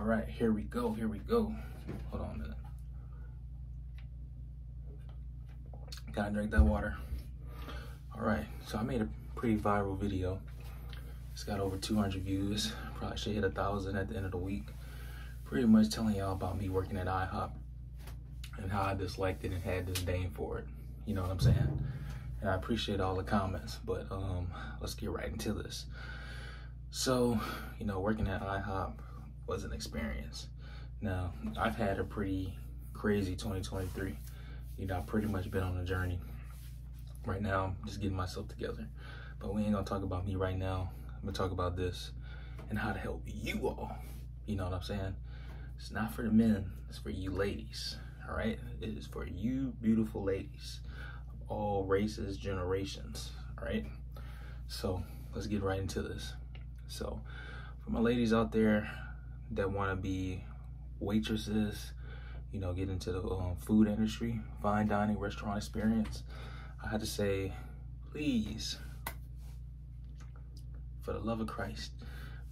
All right, here we go. Hold on a minute. Gotta drink that water. All right, so I made a pretty viral video. It's got over 200 views. Probably should hit 1,000 at the end of the week. Pretty much telling y'all about me working at iHop and how I disliked it and had disdain for it. You know what I'm saying? And I appreciate all the comments, but let's get right into this. So, you know, working at iHop was an experience. Now, I've had a pretty crazy 2023. You know, I've pretty much been on a journey. Right now, I'm just getting myself together. But we ain't gonna talk about me right now. I'm gonna talk about this and how to help you all. You know what I'm saying? It's not for the men, it's for you ladies, all right? It is for you beautiful ladies of all races, generations, all right? So let's get right into this. So for my ladies out there that wanna be waitresses, you know, get into the food industry, fine dining, restaurant experience, I had to say, please, for the love of Christ,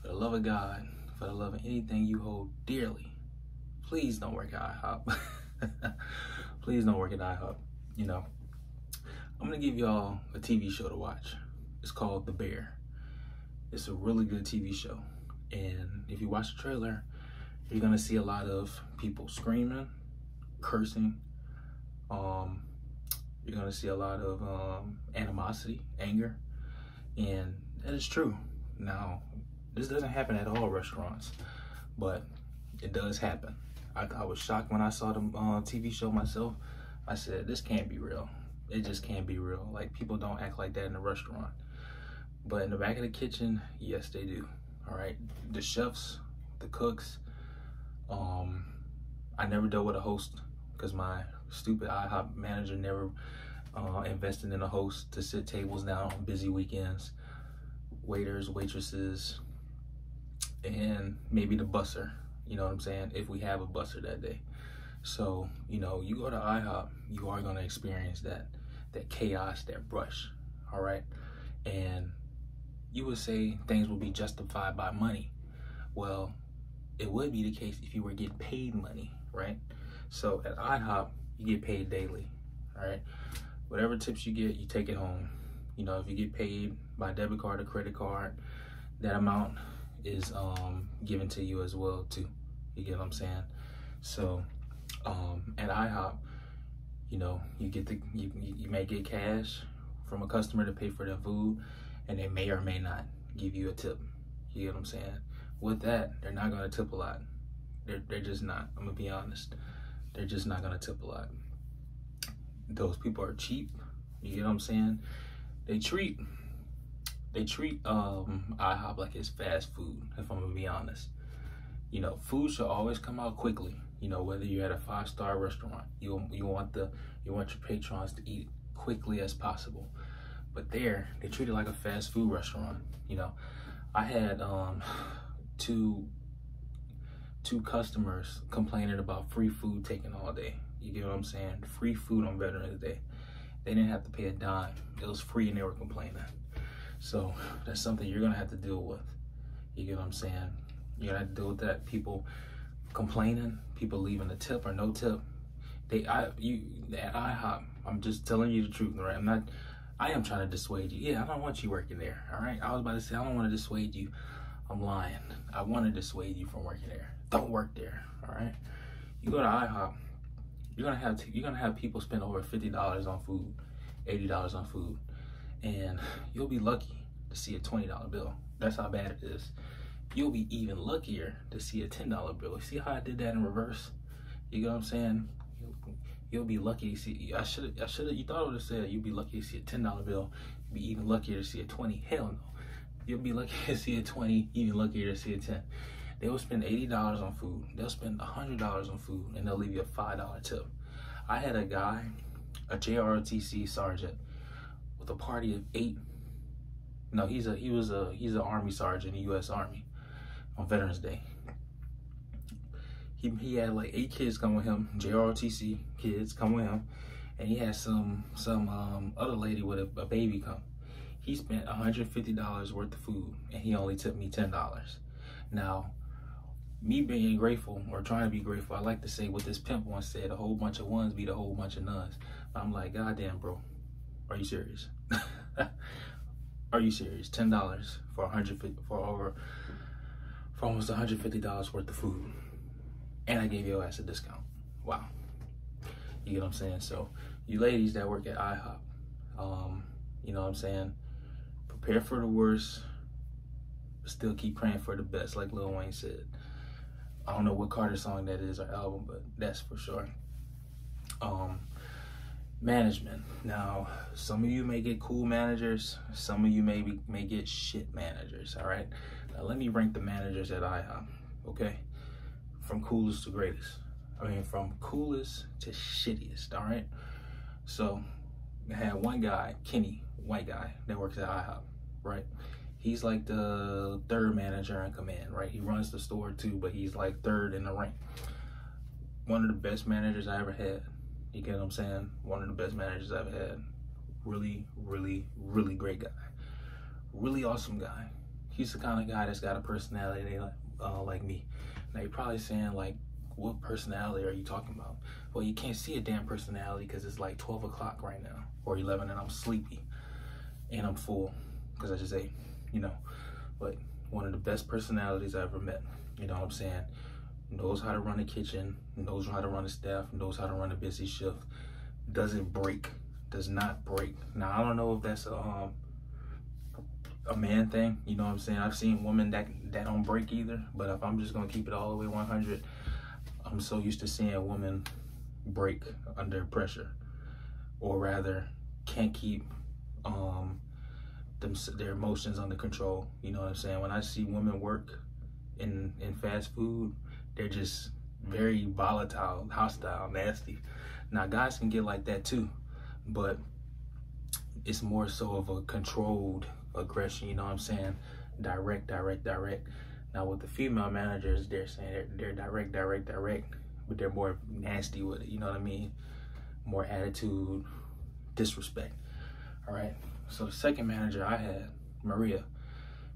for the love of God, for the love of anything you hold dearly, please don't work at iHop. Please don't work at iHop. You know, I'm gonna give y'all a TV show to watch. It's called The Bear. It's a really good TV show. And if you watch the trailer, you're gonna see a lot of people screaming, cursing. You're gonna see a lot of animosity, anger, and that is true. Now, this doesn't happen at all restaurants, but it does happen. I was shocked when I saw the TV show myself. I said, this can't be real. It just can't be real. Like, people don't act like that in a restaurant. But in the back of the kitchen, yes, they do. All right, the chefs, the cooks. I never dealt with a host because my stupid iHop manager never invested in a host to sit tables down on busy weekends. Waiters, waitresses, and maybe the busser, you know what I'm saying, if we have a busser that day. So, you know, you go to iHop, you are gonna experience that chaos, that rush, all right? And you would say things will be justified by money. Well, it would be the case if you were getting paid money, right? So at iHop, you get paid daily, all right? Whatever tips you get, you take it home. You know, if you get paid by debit card or credit card, that amount is given to you as well too. You get what I'm saying? So at iHop, you know, you may get cash from a customer to pay for their food, and they may or may not give you a tip. You get what I'm saying? With that, they're not gonna tip a lot. They're just not. I'm gonna be honest. They're just not gonna tip a lot. Those people are cheap. You get what I'm saying? They treat iHop like it's fast food, if I'm gonna be honest. You know, food should always come out quickly. You know, whether you're at a 5-star restaurant, you want your patrons to eat quickly as possible. But there, they treat it like a fast food restaurant. You know, I had two customers complaining about free food taken all day. You get what I'm saying? Free food on Veterans Day. They didn't have to pay a dime. It was free and they were complaining. So that's something you're gonna have to deal with. You get what I'm saying? You're gonna have to deal with that. People complaining, people leaving a tip or no tip. At iHop, I'm just telling you the truth, right? I am trying to dissuade you. Yeah, I don't want you working there, all right? I was about to say, I don't want to dissuade you. I'm lying. I want to dissuade you from working there. Don't work there, all right? You go to iHop, you're gonna have people spend over $50 on food, $80 on food, and you'll be lucky to see a $20 bill. That's how bad it is. You'll be even luckier to see a $10 bill. See how I did that in reverse? You get what I'm saying? You'll be lucky to see. You thought I would have said you'll be lucky to see a $10 bill. You'll be even luckier to see a 20. Hell no. You'll be lucky to see a 20, even luckier to see a 10. They will spend $80 on food. They'll spend $100 on food, and they'll leave you a $5 tip. I had a guy, a JROTC sergeant, with a party of 8. No, he's an Army sergeant in the U.S. Army on Veterans Day. He had like 8 kids come with him, JROTC kids come with him, and he had some other lady with a baby come. He spent $150 worth of food, and he only tipped me $10. Now, me being grateful or trying to be grateful, I like to say what this pimp once said, a whole bunch of ones beat a whole bunch of nuns. I'm like, God damn, bro, are you serious? Are you serious? $10 for almost $150 worth of food, and I gave your ass a discount. Wow, you get what I'm saying? So you ladies that work at iHop, you know what I'm saying? Prepare for the worst, but still keep praying for the best, like Lil Wayne said. I don't know what Carter song that is or album, but that's for sure. Management. Now, some of you may get cool managers. Some of you may get shit managers, all right? Now, let me rank the managers at iHop, okay? From coolest to greatest. I mean, from coolest to shittiest, all right? So, I had one guy, Kenny, white guy, that works at iHop, right? He's like the third manager in command, right? He runs the store too, but he's like third in the rank. One of the best managers I ever had. You get what I'm saying? One of the best managers I've had. Really, really, really great guy. Really awesome guy. He's the kind of guy that's got a personality like me. Now you're probably saying, like, what personality are you talking about? Well, you can't see a damn personality because it's like 12 o'clock right now, or 11, and I'm sleepy and I'm full because I just ate, you know. But one of the best personalities I ever met, you know what I'm saying? Knows how to run a kitchen, knows how to run a staff, knows how to run a busy shift, doesn't break, does not break. Now, I don't know if that's a man thing, you know what I'm saying? I've seen women that don't break either, but if I'm just gonna keep it all the way 100, I'm so used to seeing women break under pressure, or rather can't keep their emotions under control, you know what I'm saying? When I see women work in fast food, they're just very volatile, hostile, nasty. Now, guys can get like that too, but it's more so of a controlled aggression, you know what I'm saying? Direct. Now, with the female managers, they're saying they're direct, but they're more nasty with it, you know what I mean? More attitude, disrespect, all right? So the second manager I had, Maria,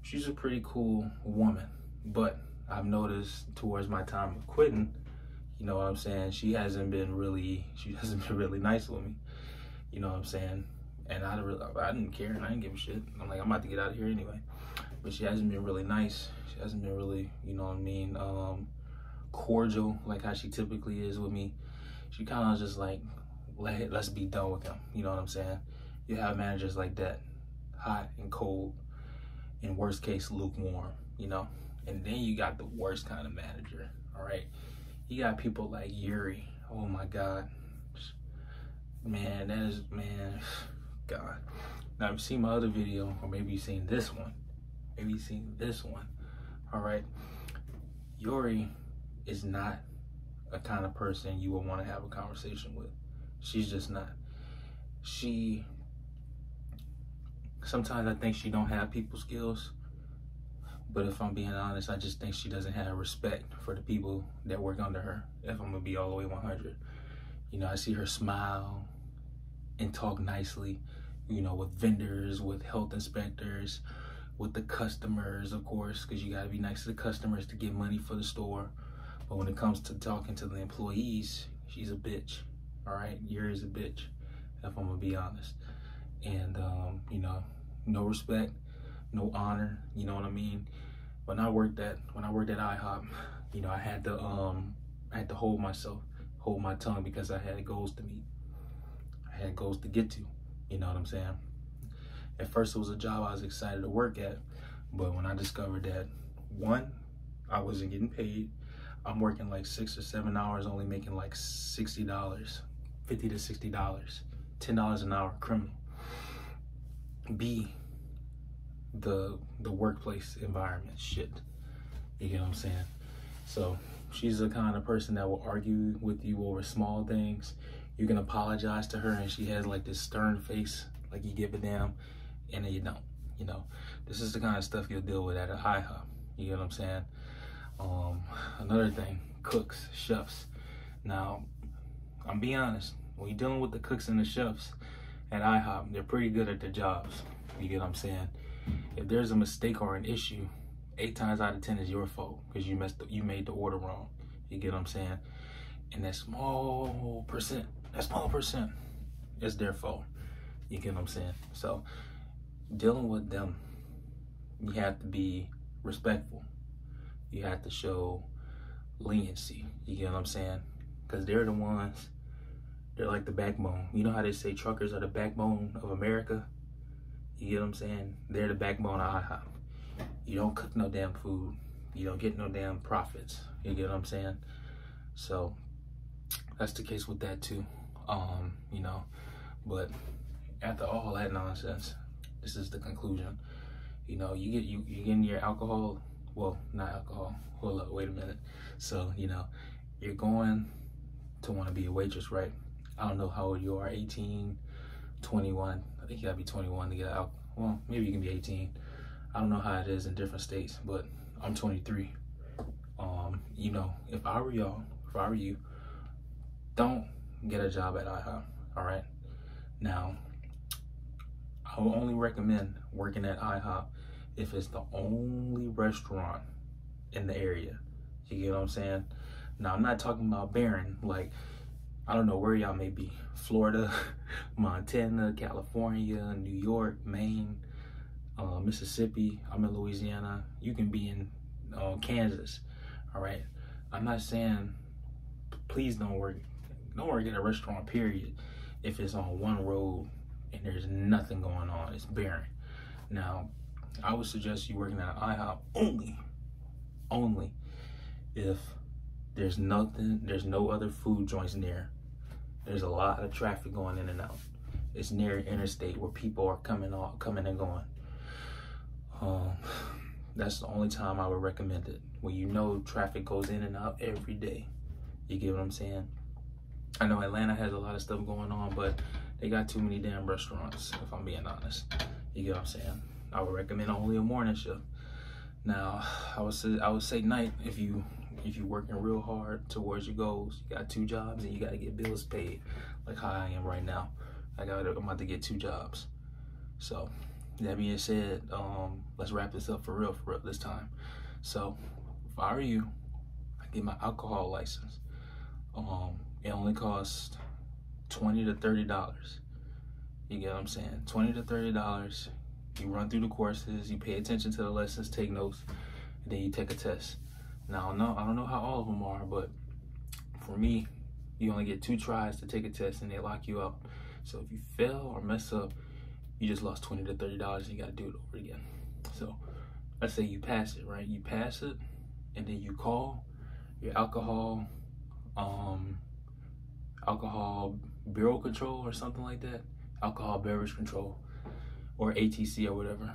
she's a pretty cool woman, but I've noticed towards my time of quitting, you know what I'm saying, she hasn't been really nice with me, you know what I'm saying? And I didn't care, and I didn't give a shit. I'm like, I'm about to get out of here anyway. But she hasn't been really nice. She hasn't been really, you know what I mean, cordial, like how she typically is with me. She kind of just like, let's be done with him, you know what I'm saying? You have managers like that, hot and cold, in worst case, lukewarm, you know? And then you got the worst kind of manager, all right? You got people like Yuri. Oh my God. Man, God. Now, you've seen my other video, or maybe you've seen this one. All right? Yuri is not a kind of person you would want to have a conversation with. She's just not. Sometimes I think she don't have people skills, but if I'm being honest, I just think she doesn't have respect for the people that work under her, if I'm gonna be all the way 100. You know, I see her smile and talk nicely, you know, with vendors, with health inspectors, with the customers, of course, because you gotta be nice to the customers to get money for the store. But when it comes to talking to the employees, she's a bitch, all right? Yuri's a bitch, if I'm gonna be honest. And, you know, no respect, no honor, you know what I mean? When I worked at iHop, you know, I had to hold my tongue, because I had goals to meet. I had goals to get to, you know what I'm saying? At first it was a job I was excited to work at, but when I discovered that, one, I wasn't getting paid. I'm working like 6 or 7 hours, only making like $60, $50 to $60, $10 an hour, criminal. B, the workplace environment, shit. You get what I'm saying? So she's the kind of person that will argue with you over small things. You can apologize to her and she has like this stern face, like you give a damn, and then you don't, you know. This is the kind of stuff you'll deal with at a iHop. You get what I'm saying? Another thing, cooks, chefs. Now, I'm being honest, when you're dealing with the cooks and the chefs at iHop, they're pretty good at their jobs. You get what I'm saying? If there's a mistake or an issue 8 times out of 10 is your fault because you made the order wrong. You get what I'm saying? And that small percent is their fault. You get what I'm saying? So dealing with them, you have to be respectful. You have to show leniency. You get what I'm saying? Because they're the ones, they're like the backbone. You know how they say truckers are the backbone of America? You get what I'm saying? They're the backbone of iHop. You don't cook no damn food. You don't get no damn profits. You get what I'm saying? So that's the case with that too. You know, but after all that nonsense, this is the conclusion. You know, you getting your alcohol, well, not alcohol. Hold up, wait a minute. So, you know, you're going to want to be a waitress, right? I don't know how old you are, 18, 21. I think you gotta be 21 to get out. Well, maybe you can be 18. I don't know how it is in different states, but I'm 23. You know, if I were you, don't get a job at iHop, all right? Now, I will only recommend working at iHop if it's the only restaurant in the area. You get what I'm saying? Now, I'm not talking about barren, like, I don't know where y'all may be. Florida, Montana, California, New York, Maine, Mississippi. I'm in Louisiana. You can be in Kansas, all right? I'm not saying, please don't work at a restaurant, period, if it's on one road and there's nothing going on. It's barren. Now, I would suggest you working at IHOP only if there's no other food joints near. There's a lot of traffic going in and out. It's near interstate where people are coming and going. That's the only time I would recommend it. When you know traffic goes in and out every day. You get what I'm saying? I know Atlanta has a lot of stuff going on, but they got too many damn restaurants, if I'm being honest. You get what I'm saying? I would recommend only a morning shift. Now, I would say night if you working real hard towards your goals. You got 2 jobs and you got to get bills paid, like how I am right now. I'm about to get 2 jobs. So that being said, let's wrap this up for real this time. So if I were you, I'd get my alcohol license. It only costs $20 to $30. You get what I'm saying? $20 to $30. You run through the courses, you pay attention to the lessons, take notes, and then you take a test. Now, I don't know how all of them are, but for me, you only get 2 tries to take a test and they lock you out. So if you fail or mess up, you just lost $20 to $30 and you gotta do it over again. So let's say you pass it, right? You pass it and then you call your alcohol bureau control or something like that, alcohol beverage control, or ATC or whatever,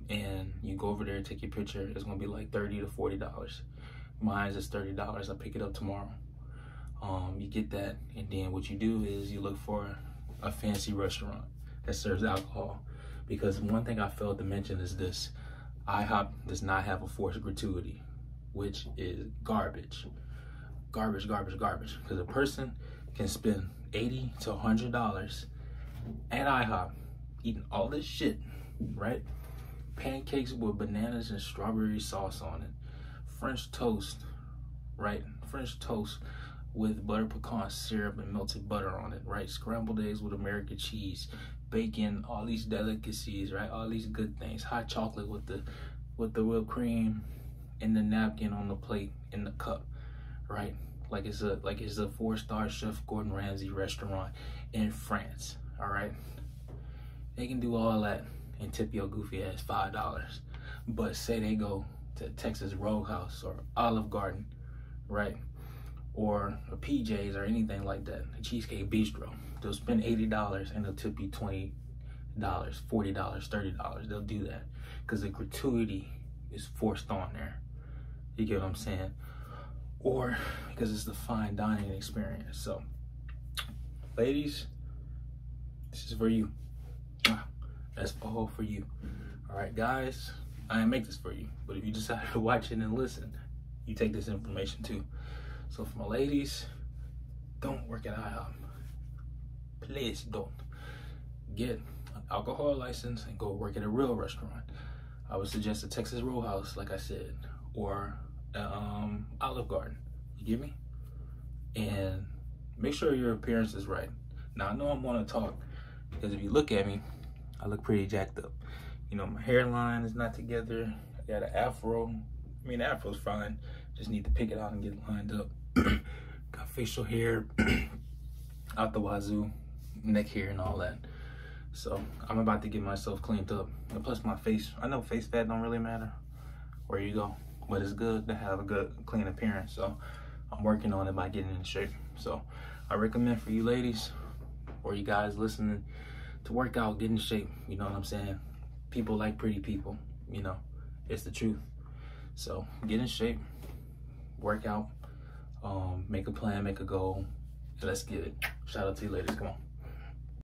and you go over there and take your picture. It's gonna be like $30 to $40. Mine is $30. I pick it up tomorrow. You get that, and then what you do is you look for a fancy restaurant that serves alcohol, because one thing I failed to mention is this: IHOP does not have a forced gratuity, which is garbage. Because a person can spend $80 to $100 at IHOP eating all this shit, right? Pancakes with bananas and strawberry sauce on it, French toast, right? French toast with butter pecan syrup and melted butter on it, right? Scrambled eggs with American cheese, bacon, all these delicacies, right? All these good things. Hot chocolate with the whipped cream and the napkin on the plate in the cup, right? Like it's a 4-star Chef Gordon Ramsay restaurant in France, all right? They can do all that and tip your goofy ass $5. But say they go to Texas Roadhouse or Olive Garden, right? Or a PJ's or anything like that, a Cheesecake Bistro. They'll spend $80 and they'll tip you $20, $40, $30. They'll do that because the gratuity is forced on there. You get what I'm saying? Or because it's the fine dining experience. So, ladies, this is for you. That's all for you. All right, guys, I didn't make this for you, but if you decided to watch it and listen, you take this information too. So for my ladies, don't work at iHop. Please don't. Get an alcohol license and go work at a real restaurant. I would suggest a Texas Roadhouse, like I said, or Olive Garden. You get me? And make sure your appearance is right. Now, I know I'm gonna talk because if you look at me, I look pretty jacked up. You know, my hairline is not together. I got an afro. I mean, the afro's fine. Just need to pick it out and get it lined up. Got facial hair out the wazoo, neck hair and all that. So I'm about to get myself cleaned up. And plus my face, I know face fat don't really matter where you go, but it's good to have a good, clean appearance. So I'm working on it by getting in shape. So I recommend for you ladies or you guys listening to work out, get in shape. You know what I'm saying? People like pretty people, you know, it's the truth. So get in shape, work out, make a plan, make a goal, and let's get it. Shout out to you ladies, come on.